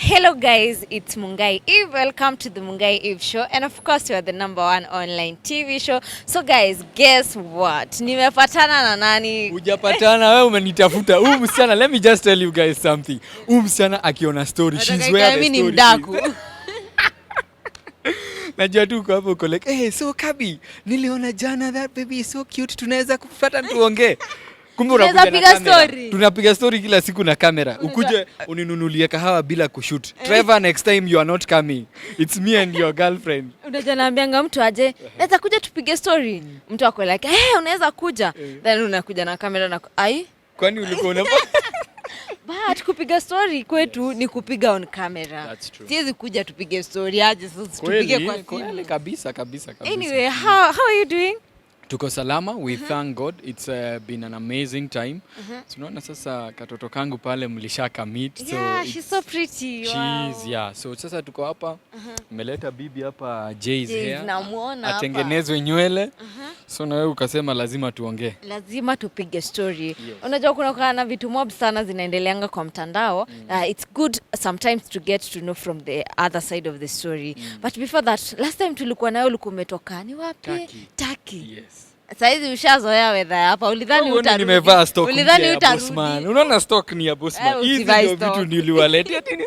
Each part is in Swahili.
Hello guys, it's Mungai Eve. Welcome to the Mungai Eve show, and of course you are the #1 online TV show. So guys, guess what? Nimepatana na nani? Hujapatana, wewe umenitafuta. Huyu msichana, let me just tell you guys something. Huyu msichana akiona story, she's where the story is. Najua tu uko hapo uko like, "Hey, so Kabi, niliona jana that baby is so cute. Tunaweza kufuata tuongee." Kumbe unakuja na kamera. Tunapiga story kila siku na kamera. Ukuje uninunulie kahawa bila kushoot. Trevor, next time you are not coming. It's me and your girlfriend. Unajua naambianga mtu aje, "Naweza kuja tupige story." Mtu ako like, "Hey, unaweza kuja." Then unakuja na kamera na ai? Kwani ulikuwa unapa? But kupiga story kwetu ni kupiga on camera. Siwezi kuja tupige story aje sasa tupige kwa simu. Kabisa. Anyway, how are you doing? Tuko salama, we thank God. It's been an amazing time. Tunaona sasa katoto kangu pale mlishaka meet. Yeah, she's so pretty. She's, yeah. So sasa tuko hapa, meleta bibi hapa Jay's hair. Namuona hapa. Atengenezwe nywele. So na wewe ukasema lazima tuongee. Lazima tupige story. Yes. Unajua kuna vitu mob sana zinaendeleanga kwa mtandao. It's good sometimes to get to know from the other side of the story. But before that, last time tulikuwa nayo ulikuwa umetoka ni wapi? Turkey. Yes. Saizi ushazoea weather hapa. Ulidhani utarudi. Nimevaa stock ya Bossman. Unaona stock ni ya Bossman. Hizi ndio vitu niliwaletea tena.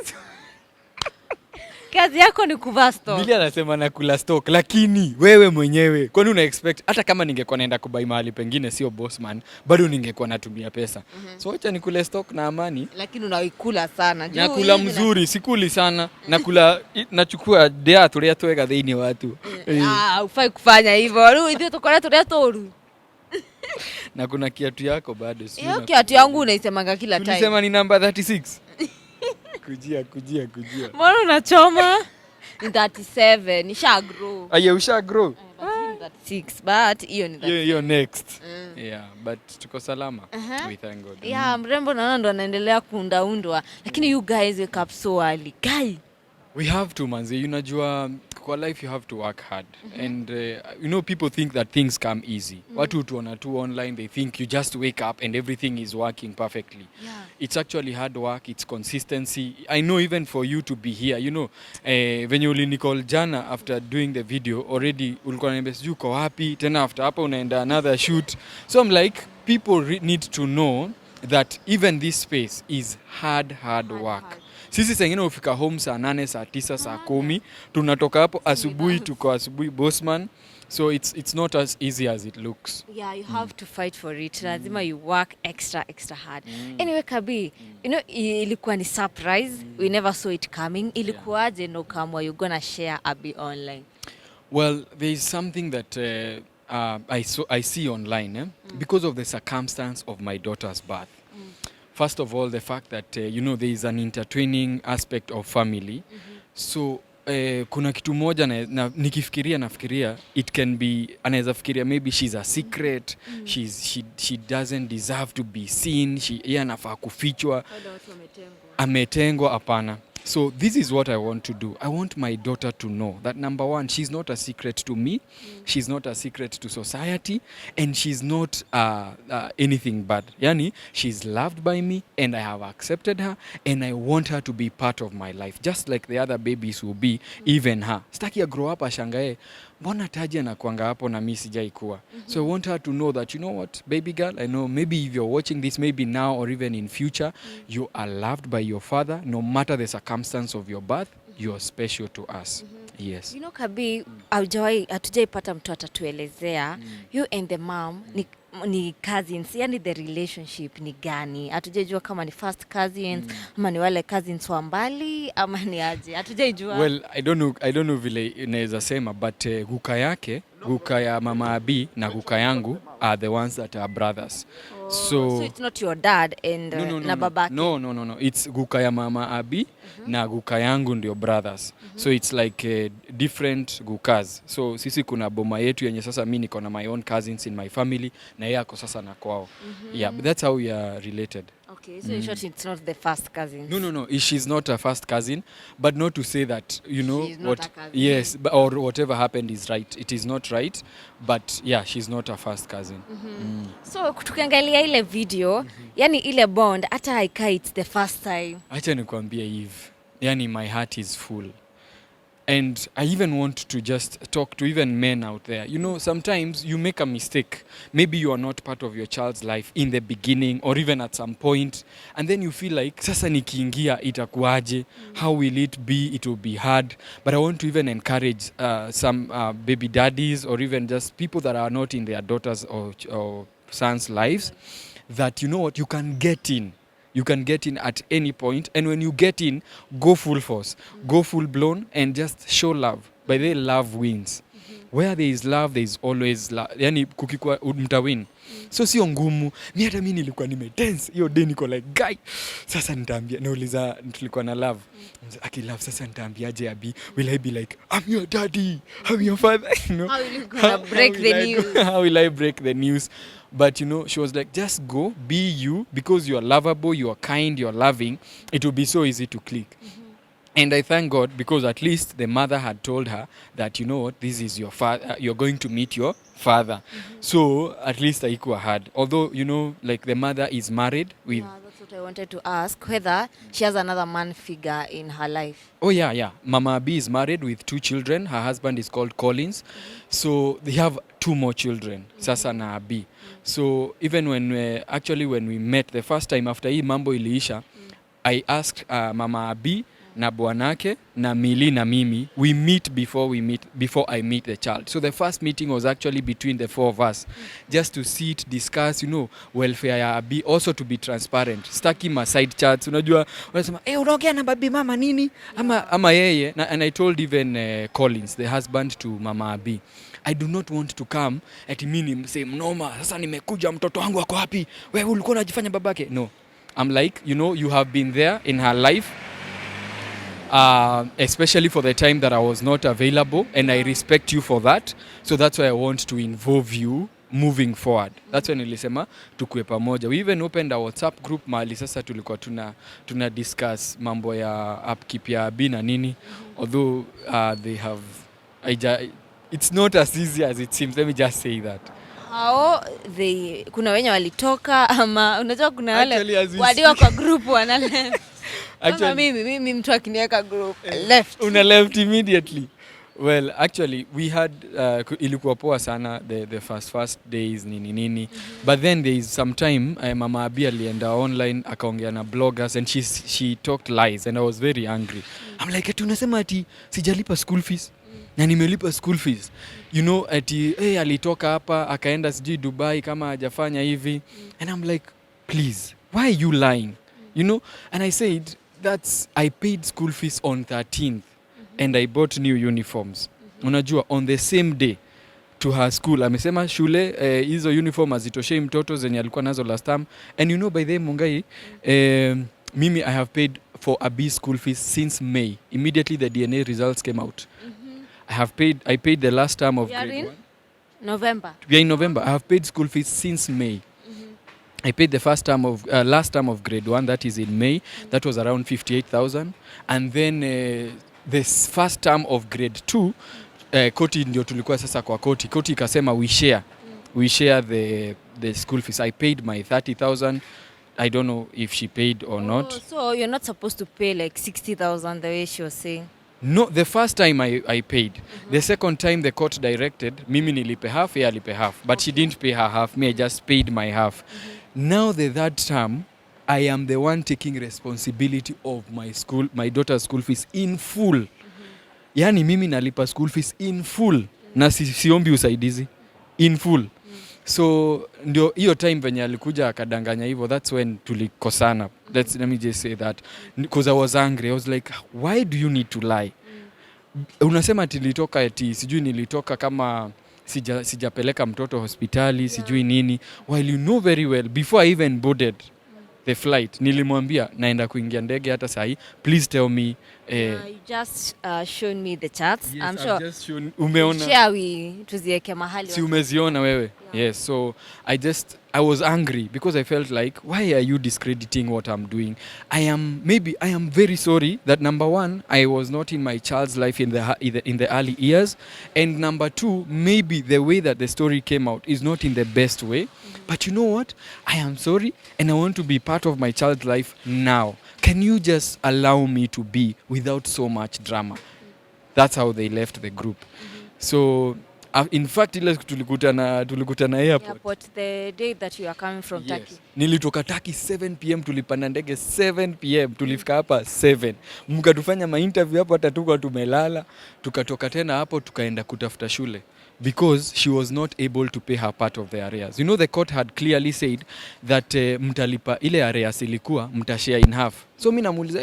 Kazi yako ni kuvaa stock. Bili anasema nakula stock, lakini wewe mwenyewe kwani una expect hata kama ningekuwa naenda kubai mahali pengine sio Bossman, bado ningekuwa natumia pesa. So acha nikule stock na amani. Lakini unaikula sana. Nakula mzuri, sikuli sana. Nakula nachukua dea tulia tuweka dhini watu. Ufai kufanya hivyo. Ndio tukora tulia toru. Na kuna kiatu yako bado sio. Hiyo kiatu yangu unaisemanga kila time. Ulisema ni number 36. Kujia. Mbona unachoma? Ni 37, nisha grow. Aya usha grow. 36, but hiyo ni 37. Hiyo next. Yeah, but tuko salama. We thank God. Yeah, mrembo na ndo anaendelea kuundaundwa. Lakini you guys wake up so early. Guy. We have to manzi, unajua kwa life you have to work hard. And you know people think that things come easy. Watu tuona tu online, they think you just wake up and everything is working perfectly. Yeah. It's actually hard work, it's consistency. I know even for you to be here, you know, when you ulinicall jana after doing the video already ulikuwa unaniambia sijui uko wapi, tena after hapo unaenda another shoot. So I'm like people need to know that even this space is hard work. Sisi sengine ufika home saa 8, saa 9, saa 10. Tunatoka hapo asubuhi, tuko asubuhi Bossman. So it's not as easy as it looks. Yeah, you have to fight for it. Lazima you work extra hard. Anyway, Kabi, you know, ilikuwa ni surprise. We never saw it coming. Ilikuwaje no kama you gonna share Abi online? Well, there is something that I see online because of the circumstance of my daughter's birth. First of all, the fact that, you know, there is an intertwining aspect of family. So, kuna kitu moja na nafikiria, it can be, anaweza fikiria maybe she's a secret, she doesn't deserve to be seen, yeye anafaa kufichwa, ametengwa hapana. So this is what I want to do. I want my daughter to know that number one, she's not a secret to me, she's not a secret to society, and she's not anything bad. Yani, she's loved by me, and I have accepted her, and I want her to be part of my life, just like the other babies will be, even her. Sitaki ya grow up ashangae, mbona Taji anakuanga hapo na mimi sijai kuwa. So I want her to know that, you know what, baby girl, I know maybe if you're watching this, maybe now or even in future, you are loved by your father, no matter the circumstance of your birth, you are special to us. Yes. You know, Kabi, hatujaipata mtu atatuelezea, you and the mom, ni cousins, yani the relationship ni gani? Hatujajua kama ni first cousins, ama ni wale cousins wa mbali, ama ni aje? Hatujajua. Well, I don't know vile inaweza sema, but guka ya mama Abi na guka yangu are the ones that are brothers. So it's not your dad and na babake? No. It's guka ya mama Abi na guka yangu ndio brothers. So it's like different gukas. So sisi kuna boma yetu yenye sasa mimi niko na my own cousins in my family na yeye ako sasa na kwao. Yeah, but that's how we are related. Okay, so in short, it's not the first cousin. No. She's not a first cousin, but not to say that, you know, she's not a cousin. Yes, or whatever happened is right. It is not right, but yeah, she's not a first cousin. So tukiangalia ile video, yani ile bond hata haikai it's the first time. Acha nikwambie hivi. yani my heart is full. And I even want to just talk to even men out there. You know, sometimes you make a mistake. Maybe you are not part of your child's life in the beginning or even at some point. And then you feel like, sasa nikiingia itakuaje? How will it be? It will be hard. But I want to even encourage some baby daddies or even just people that are not in their daughters or sons' lives that, you know what, you can get in. You can get in at any point, and when you get in, go full force, go full blown, and just show love. By the way, love wins. Where there is love, there is always love. Yani kukikwa mtawin. So sio ngumu. Ni hata mimi nilikuwa nimetense. Hiyo day niko like guy. Sasa nitaambia nauliza tulikuwa na love. Aki love sasa nitaambiaje Abi? Will I be like I'm your daddy, I'm your father? You know? How will you gonna break the news? How will I break the news? But you know, she was like, just go, be you, because you are lovable, you are kind, you are loving. It will be so easy to click. And I thank God because at least the mother had told her that, you know what, this is your father, you're going to meet your father. So at least haikuwa hard. Although, you know, like the mother is married with... Yeah, that's what I wanted to ask, whether she has another man figure in her life. Oh, yeah. Mama Abi is married with 2 children. Her husband is called Collins. So they have 2 more children, Sasa na Abi. So even when we met the first time after hii mambo iliisha, I asked Mama Abi na bwanake na Mili na mimi, we meet before I meet the child. So the first meeting was actually between the 4 of us, just to sit, discuss, you know, welfare ya Abi, also to be transparent. Staki ma side chats, unajua wanasema unaongea na babi mama nini ama yeye and I told even Collins, the husband to Mama Abi, I do not want to come ati mimi nimseme mnoma, sasa nimekuja mtoto wangu wako wapi? Wewe ulikuwa unajifanya babake? No. I'm like, you know, you have been there in her life. Especially for the time that I was not available, and I respect you for that. So that's why I want to involve you moving forward. That's when nilisema tukue pamoja. We even opened a WhatsApp group mahali sasa tulikuwa tuna discuss mambo ya upkeep ya Abi na nini. Although they have it's not as easy as it seems. Let me just say that. Kuna wenye walitoka ama unajua kuna wale wadiwa kwa group wana left. Actually, mimi mtu akiniweka group left. Una left immediately. Well, actually we had ilikuwa poa sana the first days nini. But then there is some time Mama Abi alienda online akaongea na bloggers and she talked lies and I was very angry. I'm like, ati unasema ati sijalipa school fees. Na nimelipa school fees. You know, ati alitoka hapa akaenda sijui Dubai kama hajafanya hivi. And I'm like, please, why are you lying? You know, and I said I paid school fees on 13th and I bought new uniforms. Unajua, on the same day to her school. Amesema shule hizo uniform hazitoshei mtoto zenye alikuwa nazo last time. And you know, by the Mungai, mimi I have paid for Abi's school fees since May. Immediately the DNA results came out. I paid the last term of grade 1. November. We are in November. I have paid school fees since May. I paid the last term of grade 1, that is in May. That was around 58,000. And then this first term of grade 2, koti ndio tulikuwa sasa kwa koti. Koti ikasema we share the school fees. I paid my 30,000. I don't know if she paid or not. So you're not supposed to pay like 60,000 the way she was saying? No, the first time I paid. The second time the court directed, mimi nilipe half, yeye alipe half. But she didn't pay her half, me I just paid my half. Now the third term, I am the one taking responsibility of my daughter's school fees in full. Yani mimi nalipa school fees in full. Na siombi usaidizi. In full. So ndio hiyo time venye alikuja akadanganya hivyo, that's when tulikosana. Let me just say that because I was angry. I was like, why do you need to lie? Unasema ati nilitoka ati sijui nilitoka kama sijapeleka mtoto hospitali, sijui nini, while you know very well before I even boarded the flight nilimwambia naenda kuingia ndege hata sahi, please tell me. You just shown me the charts. Yes, I'm sure. Just shown, umeona? Share tuziweke mahali. Si umeziona wewe? Yeah. Yes, so I was angry because I felt like, why are you discrediting what I'm doing? I am very sorry that number 1, I was not in my child's life in the early years, and number 2, maybe the way that the story came out is not in the best way. But you know what? I am sorry and I want to be part of my child's life now. can you just allow me to be without so much drama? That's how they left the group. So in fact ile tulikutana Airport the day that you are coming from Turkey. Nilitoka Turkey 7 pm, tulipanda ndege 7 pm, tulifika hapa 7. Mkatufanya mainterview hapo, hata tuko tumelala. Tukatoka tena hapo tukaenda kutafuta shule because she was not able to pay her part of the arrears. You know, the court had clearly said that mtalipa ile arrears ilikuwa mtashare in half. So mimi namuuliza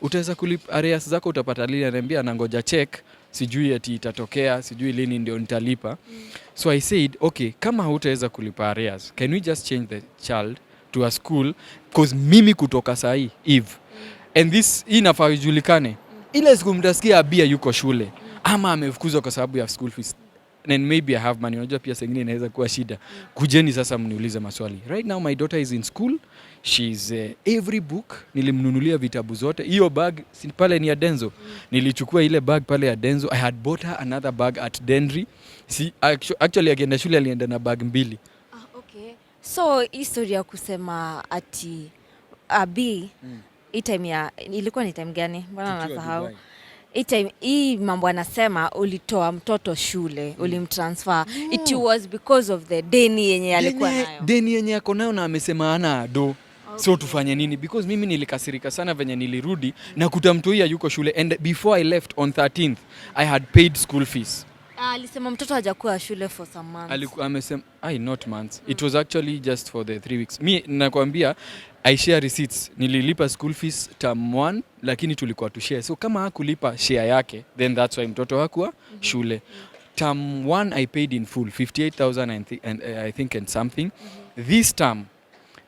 utaweza kulipa arrears zako, utapata lini? Ananiambia anangoja check, sijui ati itatokea, sijui lini ndio nitalipa. So I said, okay, kama hutaweza kulipa arrears, can we just change the child to a school? Because mimi kutoka sahi Eve. And this inafaa ijulikane. Ile siku mtasikia Abia yuko shule ama amefukuzwa kwa sababu ya school fees, and maybe I have money. Unajua pia sengine inaweza kuwa shida. Kujeni sasa mniulize maswali. Right now my daughter is in school. She's every book nilimnunulia vitabu zote. Hiyo bag pale ni ya Denzo. Nilichukua ile bag pale ya Denzo. I had bought her another bag at Denry. Actually akienda shule alienda na bag 2. Okay. So historia ya kusema ati Abi ilikuwa ni time gani? Mbona nasahau? Hii mambo anasema ulitoa mtoto shule, ulimtransfer. It was because of the deni yenye alikuwa nayo. Deni yenye ako nayo na amesema ana do. Okay. So tufanye nini? Because mimi nilikasirika sana venye nilirudi na kutamtoia yuko shule, and before I left on 13th I had paid school fees. Alisema mtoto hajakuwa shule for some months. Amesema not months. It was actually just for the 3 weeks. Mi nakwambia I share receipts. Nililipa school fees term 1 lakini tulikuwa tu share. So kama hakulipa share yake, then that's why mtoto hakuwa shule. Term 1 I paid in full 58,000 I think and something. This term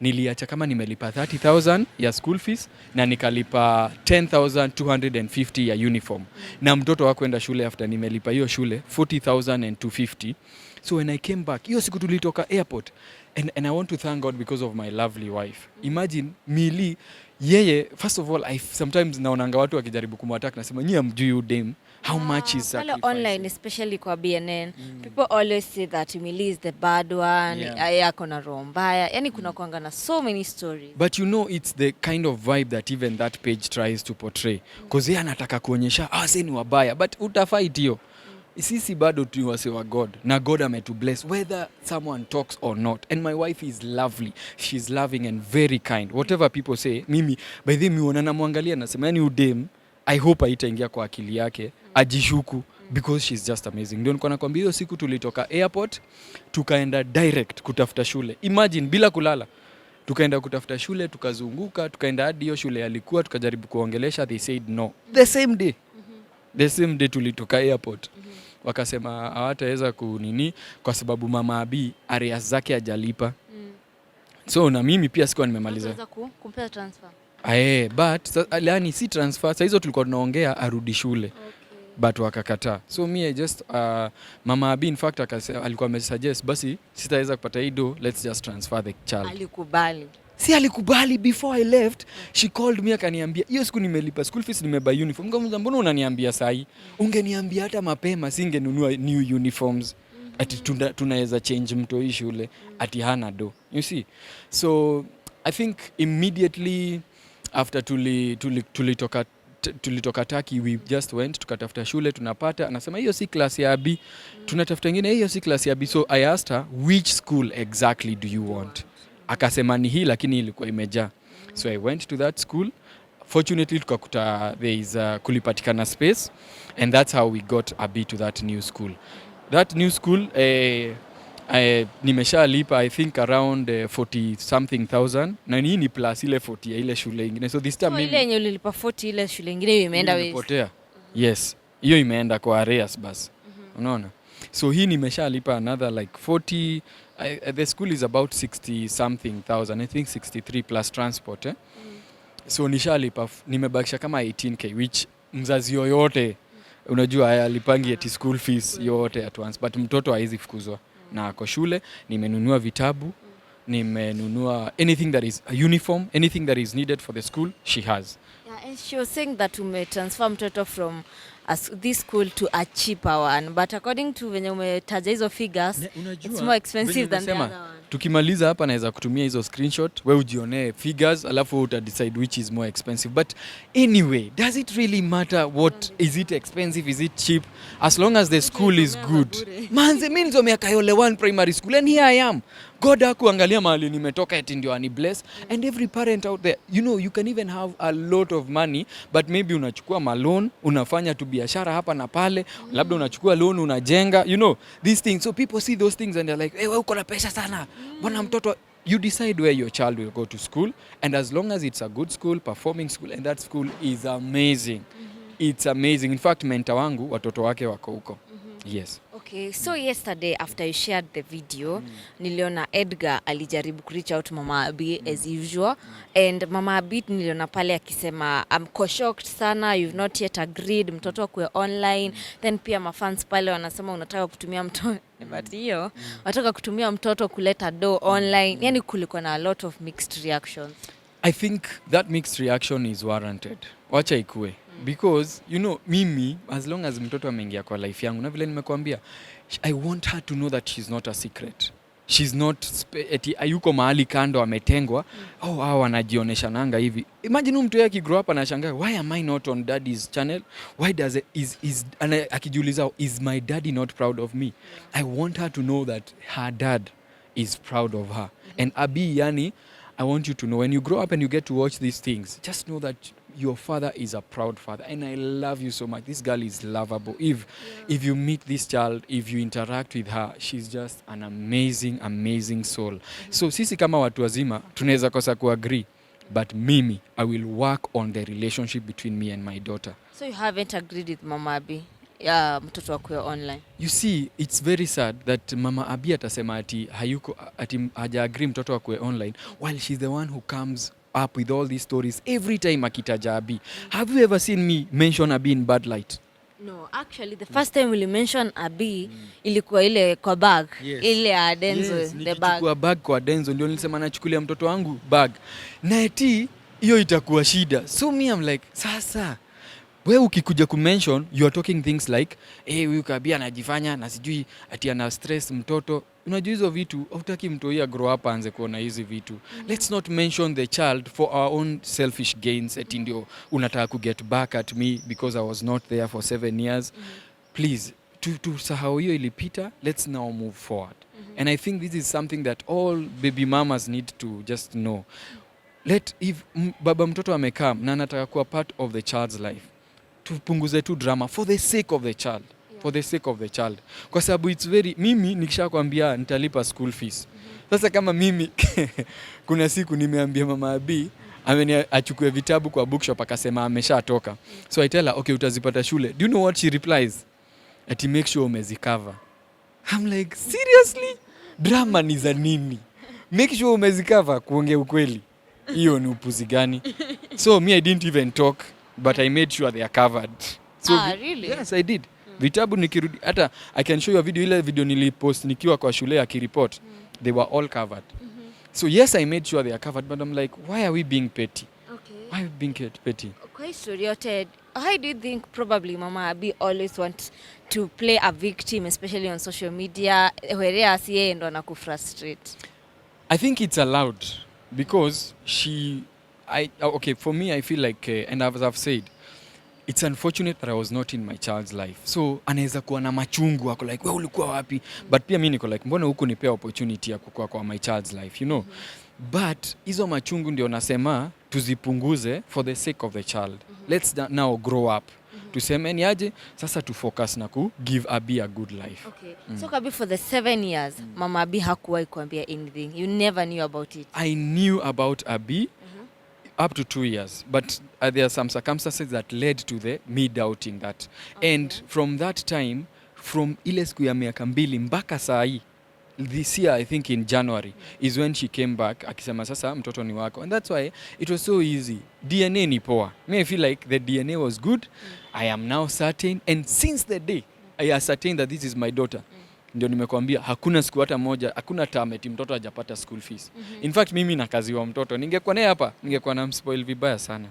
niliacha kama nimelipa 30,000 ya school fees na nikalipa 10,250 ya uniform. Na mtoto hakwenda shule after nimelipa hiyo shule 40,250. So when I came back, hiyo siku tulitoka airport, and I want to thank God because of my lovely wife. Imagine Mili, yeye, first of all, I sometimes naonanga watu wakijaribu kumwattack, nasema nyie hamjui you dame how much is sacrificing. Online, especially kwa BNN, people always say that Mili is the bad one, yako na roho mbaya. Yani kuna kuanga na so many stories. But you know, it's the kind of vibe that even that page tries to portray. Because yeye anataka kuonyesha, sasa ni wabaya, but utafight hiyo. Sisi bado tu wase wa God, na God ametu bless whether someone talks or not. And my wife is lovely, she's loving and very kind. Whatever people say, mimi by the way na muangalia nasema yani udem, I hope haitaingia kwa akili yake ajishuku, because she's just amazing. Ndio niko nakwambia hiyo siku tulitoka airport tukaenda direct kutafuta shule. Imagine bila kulala. Tukaenda kutafuta shule, tukazunguka, tukaenda hadi hiyo shule alikuwa, tukajaribu kuongelesha, they said no. The same day. The same day tulitoka airport. Wakasema hawataweza kunini kwa sababu mama Abi arrears zake hajalipa. So na mimi pia sikuwa nimemaliza. Unaweza kumpea transfer. But yani si transfer. Sasa hizo tulikuwa tunaongea arudi shule. Okay. But wakakataa. So me I just mama Abi in fact alikuwa amesuggest basi sitaweza kupata hii do, let's just transfer the child. Alikubali. Si alikubali. Before I left, she called me akaniambia, hiyo siku nimelipa school fees, nimebuy uniform. Ngamuza mbona unaniambia sahi? Ungeniambia hata mapema singenunua new uniforms. Ati tunaweza change mto hii shule. Ati hana do. You see? So I think immediately after tulitoka Turkey, we just went tukatafuta shule, tunapata. Anasema hiyo si class ya Abi. Tunatafuta nyingine, hiyo si class ya Abi. So I asked her, which school exactly do you want? Akasema ni hii lakini ilikuwa imejaa. So I went to that school. Fortunately tukakuta there is kulipatikana space, and that's how we got Abi to that new school. That new school nimeshalipa I think around 40 something thousand, na ni plus ile 40 ya ile shule nyingine. So this time ile yenye ulilipa 40 ile shule nyingine imeenda wapi? Imepotea. Yes, hiyo imeenda kwa arrears basi. Unaona? So hii nimeshalipa another like 40. The school is about 60 something thousand, I think 63 plus transport. So nishalipa, nimebakisha kama 18k, which mzazi yoyote unajua alipangi eti school fees yote at once, but mtoto haizi fukuzwa na ako shule. Nimenunua vitabu, nimenunua anything that is a uniform, anything that is needed for the school she has. Yeah, and she was saying that umetransfer mtoto from this school to a cheaper one, but according to venye umetaja hizo figures, it's more expensive than the other one. Tukimaliza hapa naweza kutumia hizo screenshot, we ujionee figures, alafu uta decide which is more expensive. But anyway, does it really matter what is it expensive, is it cheap? As long as the school is good. Manze mimi nilizomea Kayole 1 primary school and here I am. God hakuangalia mahali nimetoka eti ndio ani bless. And every parent out there, you know, you can even have a lot of money, but maybe unachukua loan, unafanya tu biashara hapa na pale, labda unachukua loan unajenga, you know, these things. So people see those things and they're like, hey, wewe uko na pesa sana. Bwana mtoto, you decide where your child will go to school, and as long as it's a good school, performing school, and that school is amazing. It's amazing. In fact, mentor wangu watoto wake wako huko. Yes. Okay, so yesterday after you shared the video, niliona Edgar alijaribu reach out Mama Abi as usual, and Mama Abi niliona pale akisema I'm shocked sana, you've not yet agreed mtoto akue online. Then pia mafans pale wanasema unataka kutumia mtoto but hiyo wataka kutumia mtoto kuleta do online. Yani kulikuwa na a lot of mixed reactions. I think that mixed reaction is warranted. Wacha ikue. Because, you know, mimi, as long as mtoto ameingia kwa life yangu, na vile nimekuambia, I want her to know that she's not a secret. She's not, eti ayuko mahali kando ametengwa, hawa wanajionesha nanga hivi. Imagine mtu yake grow up anashangaa, why am I not on daddy's channel? Why does it, akijiuliza, is my daddy not proud of me? I want her to know that her dad is proud of her. And Abi, yani, I want you to know, when you grow up and you get to watch these things, just know that your father is a proud father, and I love you so much. This girl is lovable. If you meet this child, if you interact with her, she's just an amazing soul. So sisi kama watu wazima tunaweza kosa kuagree, but mimi I will work on the relationship between me and my daughter. So you haven't agreed with Mama Abi mtoto akue online? You see, it's very sad that Mama Abi atasema ati haja agree mtoto akue online, while she's the one who comes up with all these stories every time akitaja Abi. Have you ever seen me mention Abi in bad light? No, actually the first time we mention Abi ilikuwa ile kwa bag. Yes. Ile ya Denzo, yes, the bag. Kwa bag kwa Denzo ndio nilisema nachukulia mtoto wangu bag. Na eti hiyo itakuwa shida. So me I'm like, sasa wewe ukikuja kumention you are talking things like huyu Kabi anajifanya na sijui ati ana stress mtoto. Unajua hizo vitu hutaki mtu yeye grow up aanze kuona hizi vitu. Let's not mention the child for our own selfish gains. Eti ndio unataka ku get back at me because I was not there for 7 years. Please, to sahau hiyo ilipita. Let's now move forward. And I think this is something that all baby mamas need to just know. If baba mtoto amekaa na anataka kuwa part of the child's life, tupunguze tu drama for the sake of the child. For the sake of the child. Kwa sababu it's very, mimi nikishakwambia nitalipa school fees. Sasa kama mimi kuna siku nimeambia Mama Abi achukue vitabu kwa bookshop akasema ameshatoka. So I tell her, okay, utazipata shule. Do you know what she replies? Ati make sure umezikava. I'm like, seriously? Drama ni za nini? Make sure umezikava, kuongea ukweli. Hiyo ni upuzi gani? So me I didn't even talk, but I made sure they are covered. So really? Yes, I did. Vitabu nikirudi, hata I can show you a video, ile video nilipost nikiwa kwa shule ya kireport, they were all covered. So yes, I made sure they are covered, but I'm like, why are we being petty? Okay. Why are we being petty? Kwa story yote, how do you think probably Mama Abi always wants to play a victim, especially on social media, whereas yeye ndo anakufrustrate? I think it's allowed because for me I feel like, and as I've said, it's unfortunate that I was not in my child's life. So anaweza kuwa na machungu ako like, wewe ulikuwa wapi? But pia mimi niko like, mbona huku nipea opportunity ya kukua kwa my child's life, you know? But hizo machungu ndio nasema tuzipunguze for the sake of the child. Let's now grow up. Tuseme ni aje sasa tu focus na ku give Abi a good life. Okay. So Kabi, for the 7 years Mama Abi hakuwahi kuambia anything. You never knew about it. I knew about Abi up to 2 years, but there are some circumstances that led to me doubting that. Okay. And from that time, from ile siku ya miaka 2 mpaka saa hii, this year I think in January is when she came back akisema sasa mtoto ni wako, and that's why it was so easy. DNA ni poa. Me I feel like the DNA was good. I am now certain, and since the day I ascertained that this is my daughter, ndio nimekwambia hakuna siku hata moja, hakuna term eti mtoto hajapata school fees. In fact mimi na kazi wa mtoto ningekuwa naye hapa ningekuwa na mspoil vibaya sana.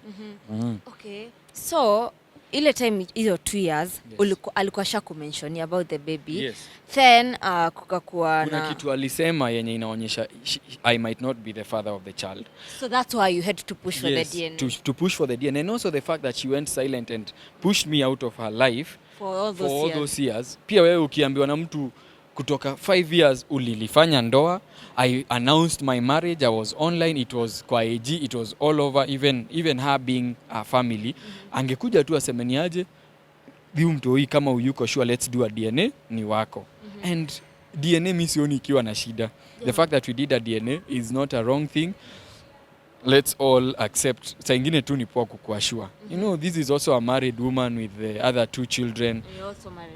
Okay. So ile time hiyo 2 years alikuwa shaku mention about the baby. Then kukakuwa kuna kitu alisema yenye inaonyesha I might not be the father of the child. So that's why you had to push for the DNA. To push for the DNA, and also the fact that she went silent and pushed me out of her life for all those years. Pia wewe ukiambiwa na mtu kutoka 5 years ulilifanya ndoa, I announced my marriage, I was online, it was kwa AG, it was all over, even her being a family. Angekuja tu asemeniaje huyu mtoi kama uyuko sure let's do a DNA ni wako. And DNA mimi sioni ikiwa na shida. The fact that we did a DNA is not a wrong thing. Let's all accept. Saa ingine tu ni poa kukua sure. You know, this is also a married woman with the other 2 children.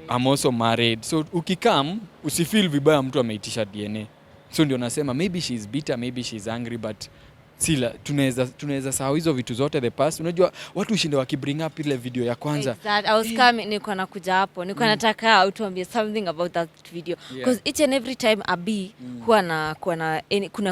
I'm also married. So ukikam usifeel vibaya mtu ameitisha DNA. So ndio nasema maybe she's bitter, maybe she's angry, but sila tunaweza sahau hizo vitu zote the past. Unajua watu ushinde wakibring up ile video ya kwanza. Exactly. I was coming niko nakuja hapo. Niko nataka utuambie something about that video because each and every time Abi huwa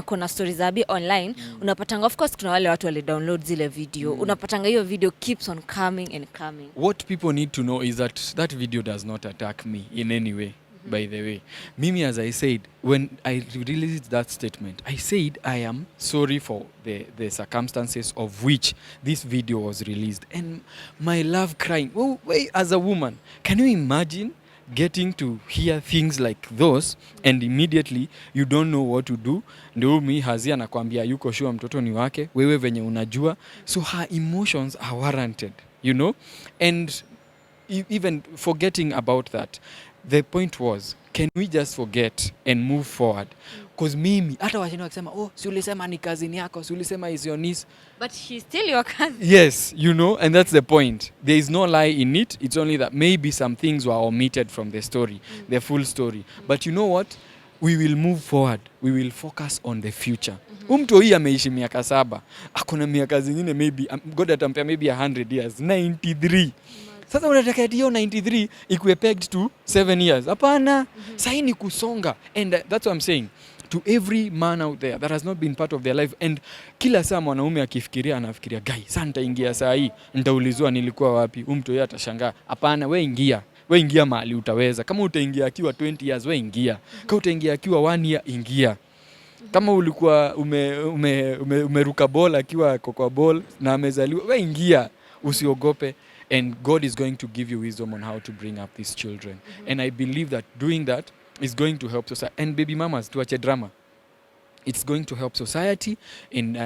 kuna stories Abi online unapatanga, of course kuna wale watu wale download zile video. Unapatanga hiyo video keeps on coming and coming. What people need to know is that video does not attack me in any way. By the way, Mimi, as I said, when I released that statement, I said I am sorry for the circumstances of which this video was released. And my love crying, well, wait, as a woman, can you imagine getting to hear things like those and immediately you don't know what to do? Ndio mimi Hazia nakwambia yuko sure mtoto ni wake, wewe venye unajua. So her emotions are warranted, you know? And even forgetting about that, the point was, can we just forget and move forward? Because mimi, hata washini wakisema, si ulisema ni kazini yako, si ulisema is your niece. But she's still your cousin. Yes, you know, and that's the point. There is no lie in it. It's only that maybe some things were omitted from the story, the full story. But you know what? We will move forward. We will focus on the future. Mtu hii ameishi miaka 7. Akona miaka zingine maybe, God atampea maybe 100 years, 93. Sasa unataka hiyo 93 ikuwe pegged to 7 years. Hapana. Sasa ni kusonga. And that's what I'm saying. To every man out there that has not been part of their life, and kila saa mwanaume akifikiria anafikiria guy, sasa nitaingia saa hii, nitaulizwa nilikuwa wapi? Mtu yeye atashangaa. Hapana, wewe ingia mahali utaweza. Kama utaingia akiwa 20 years, wewe ingia. Kama utaingia akiwa 1 year, ingia. Kama ulikuwa umeruka ball akiwa kwa ball na amezaliwa, wewe ingia, usiogope. And God is going to give you wisdom on how to bring up these children. And I believe that doing that is going to help society. And baby mamas, tuache drama. It's going to help society in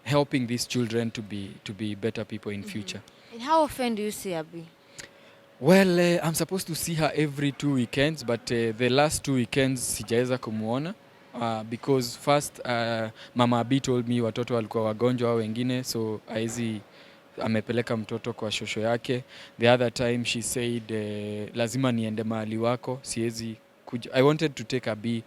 helping these children to be better people in future. And how often do you see Abi? Well, I'm supposed to see her every 2 weekends, but the last 2 weekends sijaweza kumuona. Because first, Mama Abi told me watoto walikuwa wagonjwa au wengine, so amepeleka mtoto kwa shosho yake. The other time she said lazima niende mahali wako, siwezi kuja. I wanted to take Abi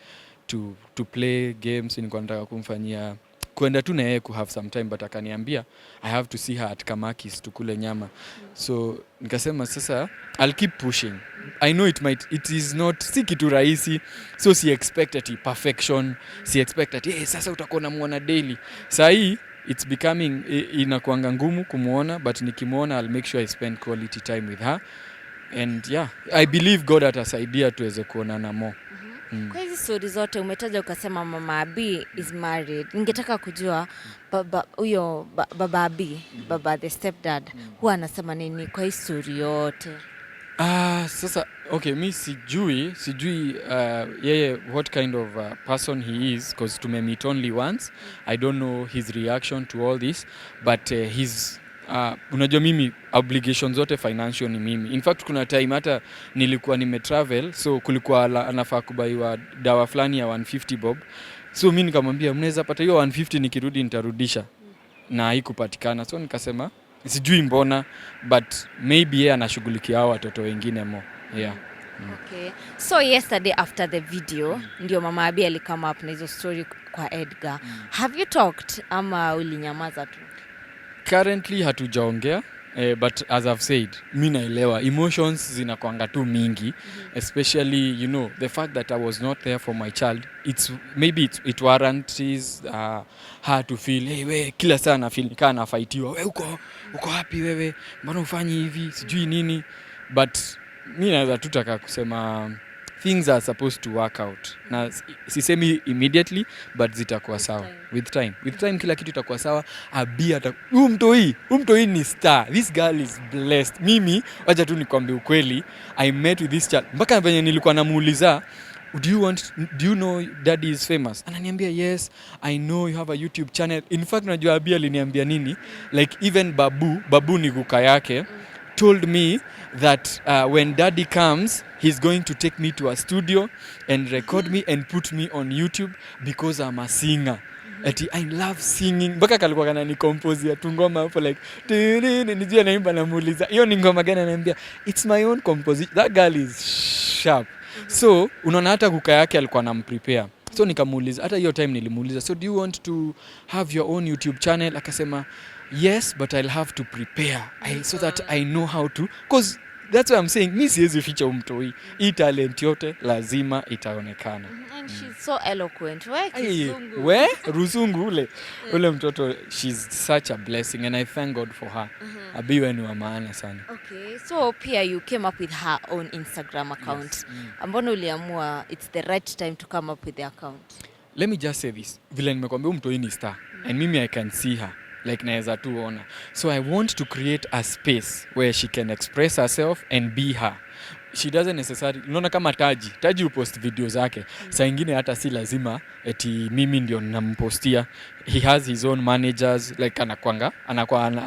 to play games, nilikuwa nataka kumfanyia kwenda tu na yeye ku have some time, but akaniambia I have to see her at Kamakis tukule nyama. So nikasema sasa I'll keep pushing. I know it is not si kitu rahisi, so si expect perfection, si expect sasa utakuwa unamuona daily. Saa hii it's becoming inakuanga ngumu kumuona, but nikimuona I'll make sure I spend quality time with her. And yeah, I believe God atasaidia tuweze kuonana more. Kwa hizi stories zote umetaja ukasema Mama Abi is married. Ningetaka kujua baba Abi, baba the stepdad, huwa anasema nini kwa hii story yote? Sasa okay, mi sijui yeye what kind of person he is, because tumemeet only once. I don't know his reaction to all this, but unajua mimi obligations zote financial ni mimi. In fact kuna time hata nilikuwa nimetravel, so kulikuwa anafaa kubaiwa dawa fulani ya 150 bob. So mimi nikamwambia mnaweza pata hiyo 150 nikirudi nitarudisha. Na haikupatikana. So nikasema sijui mbona, but maybe yeye anashughulikia hao watoto wengine mo. Yeah. Okay. So yesterday after the video, ndio Mama Abi alikama up na hizo story kwa Edgar. Have you talked ama ulinyamaza tu? Currently hatujaongea. But as I've said, mi naelewa emotions zinakwanga tu mingi, especially you know the fact that I was not there for my child. It warrants her to feel hey we kila saa na feel nikaa nafightiwa, we uko wapi wewe, mbona ufanyi hivi sijui nini, but mi naweza tutaka kusema things are supposed to work out. Na sisemi immediately but zitakuwa sawa with time kila kitu itakuwa sawa. Abia umtoi ni star. This girl is blessed. Mimi wacha tu nikwambie ukweli, I met with this child mpaka venye nilikuwa namuuliza do you know daddy is famous, ananiambia yes I know you have a YouTube channel. In fact unajua Abia aliniambia nini, like even babu ni kuka yake told me that when daddy comes he's going to take me to a studio and record me and put me on YouTube because I'm a singer. Ati I love singing. Mpaka kalikuwa kana ni compose ya tungoma hapo like nijua naimba namuuliza hiyo ni ngoma gani, ananiambia it's my own composition. That girl is sharp. So unaona hata kuka yake alikuwa anamprepare. So nikamuuliza, hata hiyo time nilimuuliza, so do you want to have your own YouTube channel? Akasema yes but I'll have to prepare so that I know how to, because that's what I'm saying, mi siwezi ficha umtoi, hii talent yote lazima itaonekana. And she's so eloquent. We Rusungu ule mtoto, she's such a blessing and I thank God for her. Abiwe ni wa maana sana. Okay, so pia you came up with her own Instagram account. Yes. Mbona uliamua it's the right time to come up with the account? Let me just say this, vile nimekwambia umtoi ni star and mimi I can see her like naeza tu ona, so I want to create a space where she can express herself and be her. She doesn't necessarily, unaona kama Taji upost video zake, saa ingine hata si lazima eti mimi ndio nampostia. He has his own managers, like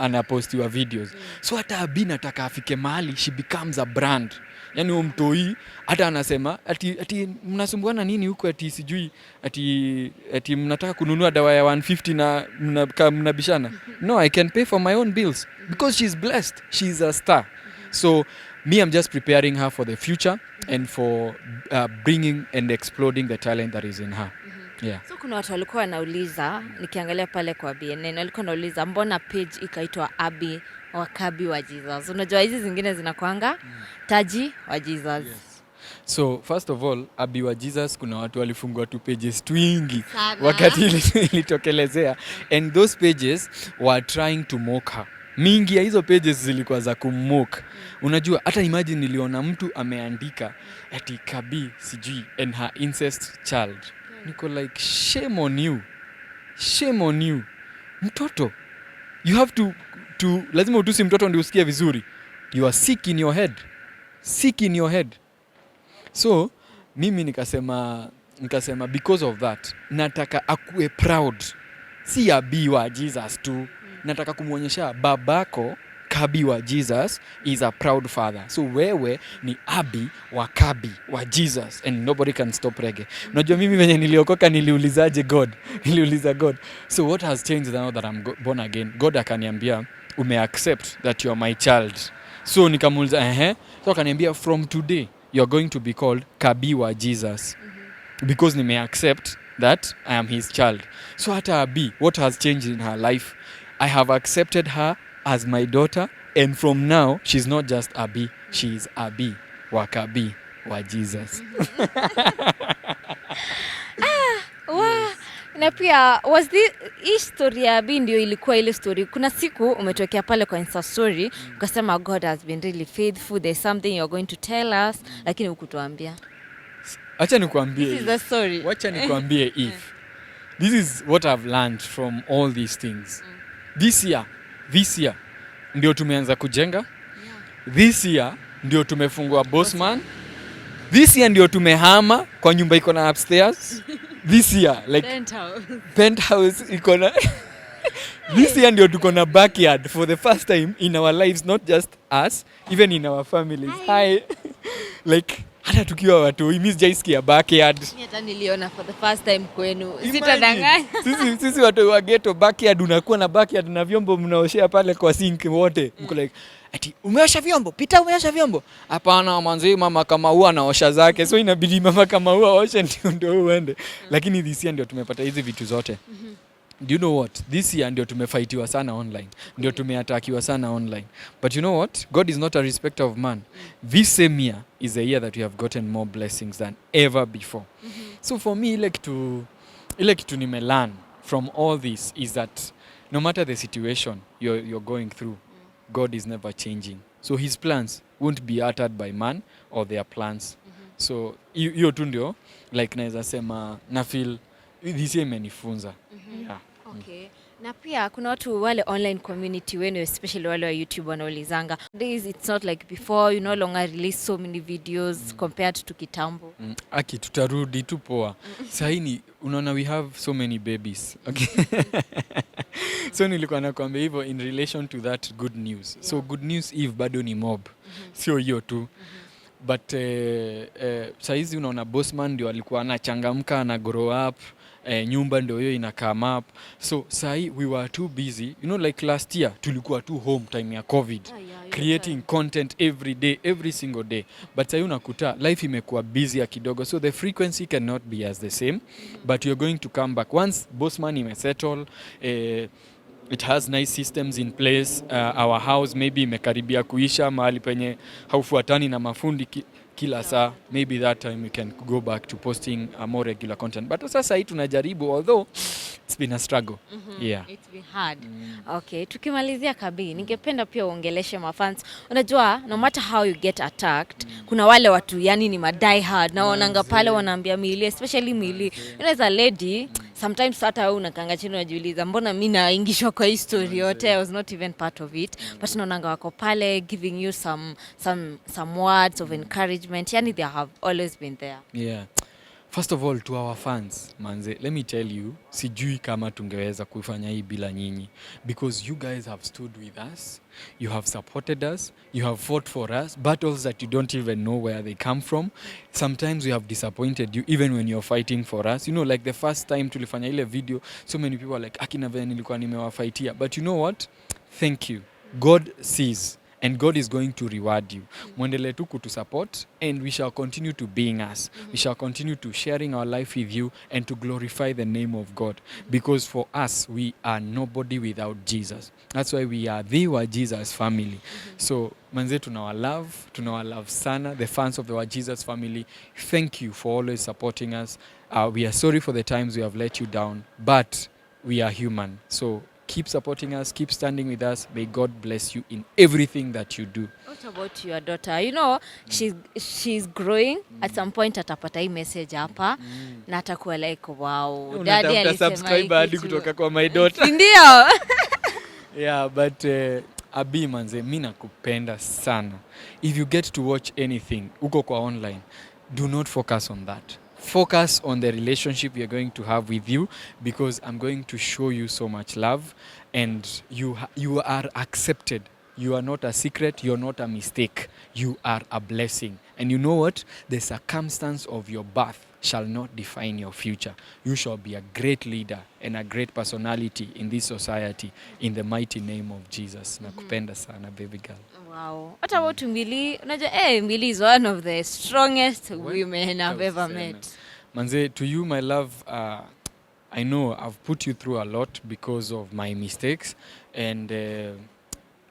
anapostiwa videos. So hata Abi nataka afike mahali she becomes a brand. Yani umtoi hata anasema ati mnasumbuana nini huko, ati sijui ati mnataka kununua dawa ya 150 na mnabishana. No, I can pay for my own bills because she's blessed. She's a star. So me, I'm just preparing her for the future and for bringing and exploding the talent that is in her. Yeah. So kuna watu walikuwa wanauliza, nikiangalia pale kwa BNN, walikuwa wanauliza mbona page ikaitwa Abi wa Kabi wa Jesus. Unajua hizi zingine zinakuanga Taji wa Jesus. Yes. So first of all, Abi wa Jesus kuna watu walifungua tu pages twingi wakati ilitokelezea, and those pages were trying to mock her. Mingi ya hizo pages zilikuwa za kummock. Unajua hata imagine niliona mtu ameandika ati Kabi sijui and her incest child. Niko like shame on you. Mtoto, you have to lazima utusi mtoto ndio usikie vizuri. You are sick in your head. So mimi nikasema because of that nataka akue proud, si Abi wa Jesus tu, nataka kumuonyesha babako Kabi wa Jesus is a proud father. So wewe ni Abi wa Kabi wa Jesus and nobody can stop reggae. Unajua mimi venye niliokoka niliuliza God. So what has changed now that I'm born again? God akaniambia umeaccept that you are my child. So nikamuuliza so akaniambia from today you are going to be called Kabi wa Jesus. Because nimeaccept that I am his child. So hata Abi, what has changed in her life? I have accepted her as my daughter, and from now she's not just Abi, she is Abi wa Kabi wa Jesus. Na pia was this story ya Abi ndio ilikuwa ile story? Kuna siku umetokea pale kwa Insta story ukasema God has been really faithful, there's something you're going to tell us, lakini hukutuambia. Acha nikwambie. This is the story. Wacha nikwambie if. This is what I've learned from all these things. This year ndio tumeanza kujenga. This year ndio tumefungua Bossman. This year ndio tumehama kwa nyumba iko na upstairs. This year like penthouse iko na this year ndio tuko na backyard for the first time in our lives, not just us, even in our families. Hi. Like hata tukiwa watu imisijaisikia backyard. Hata niliona for the first time kwenu. Sitadanganya. Sisi watu wa ghetto backyard, unakuwa na backyard na vyombo mnaoshea pale kwa sink wote. Mko like ati umeosha vyombo? Pita umeosha vyombo? Hapana manzi, mama kama huwa anaosha zake. So inabidi mama kama huwa aoshe ndio uende. Lakini this year ndio tumepata hizi vitu zote. Do you know what? This year ndio tumefightiwa sana online. Ndio tumeatakiwa sana online. But you know what? God is not a respecter of man. This same year is a year that we have gotten more blessings than ever before. So for me, ile kitu nimelearn from all this is that no matter the situation you're going through, God is never changing. So his plans won't be uttered by man or their plans. So hiyo tu ndio like naweza sema na feel this year imenifunza. Yeah. Okay. Na pia kuna watu wale online community wenu, especially wale wa YouTube wanaulizanga, days it's not like before, you no longer release so many videos compared to kitambo. Aki tutarudi tu poa. Saini unaona we have so many babies. Okay. So nilikuwa nakwambia hivyo in relation to that good news. Yeah. So good news Eve bado ni mob. Sio hiyo tu. But saizi unaona Bossman ndio alikuwa anachangamka na grow up. Nyumba ndio hiyo ina come up. So sahi we were too busy. You know like last year tulikuwa too home time ya COVID. Creating content every day, every single day. But sahi unakuta life imekuwa busy kidogo. So the frequency cannot be as the same. But you're going to come back. Once Bossman imesettle, it has nice systems in place. Our house maybe imekaribia kuisha mahali penye haufuatani na mafundi kila saa. Maybe that time we can go back to posting more regular content. But sasa hii tunajaribu, although it's been a struggle. Yeah. It's been hard. Okay, tukimalizia Kabi, ningependa pia uongeleshe mafans. Unajua, no matter how you get attacked, kuna wale watu yani ni die hard na wananga pale wanaambia Mili, especially Mili. You know, as a lady, sometimes hata wewe unakanga chini unajiuliza mbona mimi naingishwa kwa hii story yote. I was not even part of it. But naonanga wako pale giving you some words of encouragement. Yani they have always been there. Yeah. First of all, to our fans, manze, let me tell you, sijui kama tungeweza kufanya hii bila nyinyi. Because you guys have stood with us, you have supported us, you have fought for us, battles that you don't even know where they come from. Sometimes we have disappointed you, even when you're fighting for us. You know, like the first time tulifanya ile video, so many people are like, akina vile nilikuwa nimewafaitia. But you know what? Thank you. God sees. And God is going to reward you. Mwendele tu kutu support, and we shall continue to being us. We shall continue to sharing our life with you and to glorify the name of God. Because for us, we are nobody without Jesus. That's why we are the Jesus family. So, manze tunawalove sana, the fans of the Jesus family. Thank you for always supporting us. We are sorry for the times we have let you down, but we are human. So, keep supporting us, keep standing with us. May God bless you in everything that you do. What about your daughter? You know, she's growing. At some point atapata hii message hapa na atakuwa like wow. Daddy alisema subscribe hadi kutoka kwa my daughter. Ndio. Yeah, but Abi manze, mimi nakupenda sana. If you get to watch anything uko kwa online, do not focus on that. Focus on the relationship you're going to have with you, because I'm going to show you so much love, and you are accepted. You are not a secret, you're not a mistake. You are a blessing. And you know what? The circumstance of your birth shall not define your future. You shall be a great leader and a great personality in this society, in the mighty name of Jesus. Nakupenda sana, baby girl. Wow. What about Mili? Unajua, Mili is one of the strongest women I've ever met. Manze, to you, my love, I know I've put you through a lot because of my mistakes, and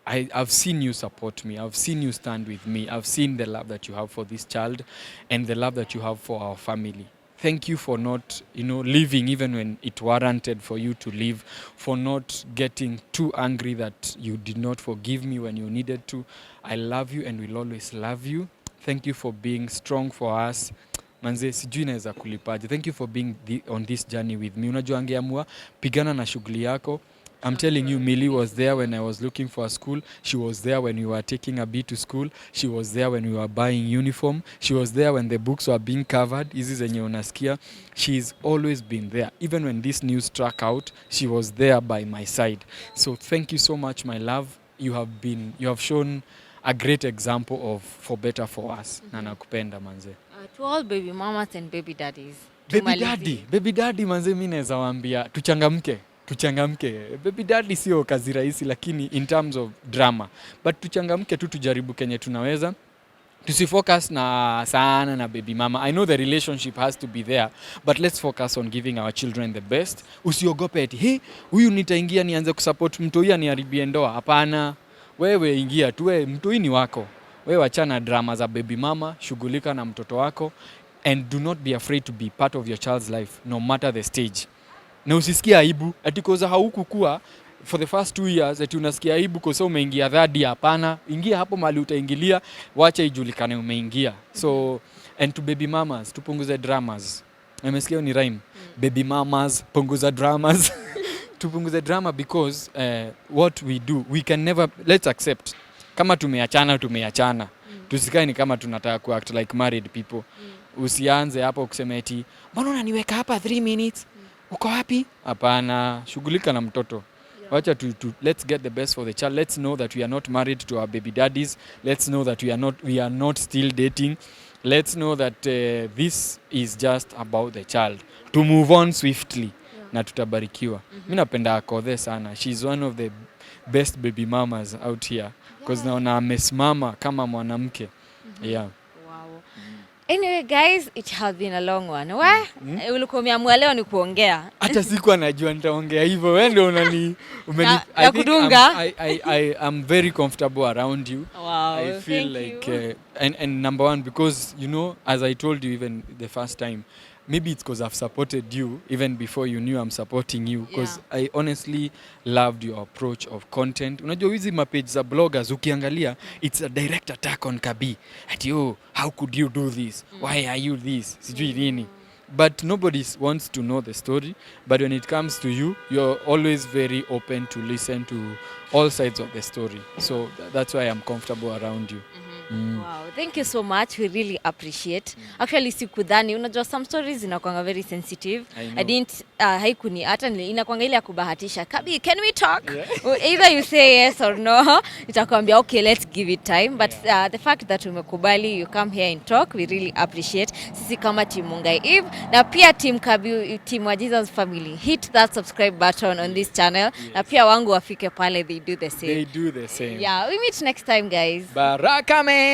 I've seen you support me. I've seen you stand with me. I've seen the love that you have for this child and the love that you have for our family. Thank you for not, leaving even when it warranted for you to leave, for not getting too angry that you did not forgive me when you needed to. I love you and will always love you. Thank you for being strong for us. Manze, sijui naweza kulipaje. Thank you for being on this journey with me. Unajua angeamua pigana na shughuli yako. I'm telling you, Millie was there when I was looking for a school. She was there when we were taking a bit to school. She was there when we were buying uniform. She was there when the books were being covered. Hizi zenye unasikia. She's always been there. Even when this news struck out, she was there by my side. So thank you so much, my love. You have shown a great example of for better for us. Na nakupenda manze. To all baby mamas and baby daddies. Baby daddy manze, mimi naweza waambia tuchangamke. Baby daddy sio kazi rahisi, lakini in terms of drama. But tuchangamke tu, tujaribu kenye tunaweza. Tusifocus na sana na baby mama. I know the relationship has to be there, but let's focus on giving our children the best. Usiogope eti hey, huyu nitaingia nianze kusupport mtoi aniharibie ndoa. Hapana, wewe ingia tu, mtoi ni wako. Wewe achana drama za baby mama, shughulika na mtoto wako, and do not be afraid to be part of your child's life no matter the stage. Na usisikie aibu ati koza haukukua for the first 2 years ati unasikia aibu kwa sababu umeingia third. Hapana, ingia hapo mali utaingilia, wacha ijulikane umeingia. So and to baby mamas, tupunguze dramas. Nimesikia ni rhyme. Baby mamas, punguza dramas. Tupunguze drama because what we do, we can never, let's accept. Kama tumeachana. Tusikae ni kama tunataka ku act like married people. Usianze hapo kusema eti, mbona unaniweka hapa 3 minutes? Uko wapi? Hapana, shughulika na mtoto. Wacha let's get the best for the child. Let's know that we are not married to our baby daddies. Let's know that we are not still dating. Let's know that this is just about the child. To move on swiftly. Na tutabarikiwa. Mimi napenda Akodhe sana. She's one of the best baby mamas out here because naona amesimama kama mwanamke. Yeah. Wow. Anyway guys, it has been a long one. Ulikuwa umeamua leo ni kuongea. Hata sikuwa najua nitaongea hivyo. Wewe ndio I think I am very comfortable around you. Wow. I feel like and number one, because you know, as I told you even the first time, maybe it's because I've supported you even before you knew I'm supporting you, because I honestly loved your approach of content. Unajua hizi mapage za bloggers ukiangalia, it's a direct attack on Kabi. Ati how could you do this? Why are you this? Sijui nini. But nobody wants to know the story. But when it comes to you, you're always very open to listen to all sides of the story. So that's why I'm comfortable around you. Wow, thank you so much. We really appreciate. Actually sikudhani, unajua some stories inakuanga very sensitive. I didn't haikuni hata inakuanga ile ya kubahatisha. Kabi, can we talk? Either you say yes or no. Nitakwambia okay, let's give it time. But the fact that umekubali you come here and talk, we really appreciate. Sisi kama team Mungai Eve na pia team Kabi, team wa Jesus family, hit that subscribe button on this channel. Na pia wangu wafike pale, they do the same. They do the same. Yeah, we meet next time guys. Baraka man.